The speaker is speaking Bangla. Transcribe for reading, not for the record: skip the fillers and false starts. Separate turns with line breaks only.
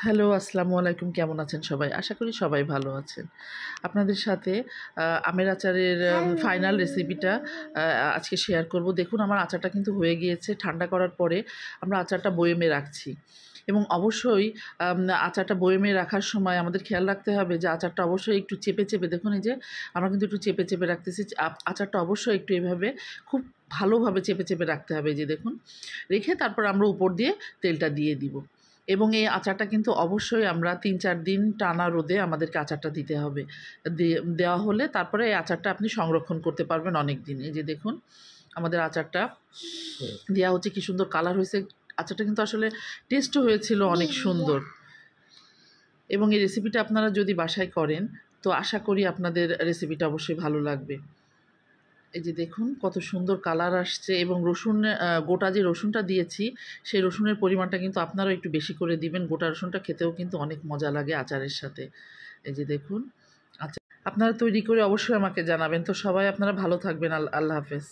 হ্যালো, আসসালামু আলাইকুম। কেমন আছেন সবাই? আশা করি সবাই ভালো আছেন। আপনাদের সাথে আমের আচারের ফাইনাল রেসিপিটা আজকে শেয়ার করব। দেখুন আমার আচারটা কিন্তু হয়ে গিয়েছে। ঠান্ডা করার পরে আমরা আচারটা বয়েমে রাখছি এবং অবশ্যই আচারটা বয়েমে রাখার সময় আমাদের খেয়াল রাখতে হবে যে আচারটা অবশ্যই একটু চেপে দেখুন এই যে আমরা কিন্তু একটু চেপে রাখতেছি। আচারটা অবশ্যই একটু এভাবে খুব ভালোভাবে চেপে রাখতে হবে। এই যে দেখুন, রেখে তারপর আমরা উপর দিয়ে তেলটা দিয়ে দিব। এবং এই আচারটা কিন্তু অবশ্যই আমরা ৩-৪ দিন টানা রোদে আমাদেরকে আচারটা দিতে হবে। দেওয়া হলে তারপরে এই আচারটা আপনি সংরক্ষণ করতে পারবেন অনেক দিন। এই যে দেখুন আমাদের আচারটা দেওয়া হচ্ছে, কী সুন্দর কালার হয়েছে। আচারটা কিন্তু আসলে টেস্টও হয়েছিল অনেক সুন্দর। এবং এই রেসিপিটা আপনারা যদি বাসায় করেন তো আশা করি আপনাদের রেসিপিটা অবশ্যই ভালো লাগবে। এই যে দেখুন কত সুন্দর কালার আসছে এবং গোটা যে রসুনটা দিয়েছি সেই রসুনের পরিমাণটা কিন্তু আপনারাও একটু বেশি করে দিবেন। গোটা রসুনটা খেতেও কিন্তু অনেক মজা লাগে আচারের সাথে। এই যে দেখুন, আচ্ছা আপনারা তৈরি করে অবশ্যই আমাকে জানাবেন। তো সবাই আপনারা ভালো থাকবেন। আল্লাহ হাফেজ।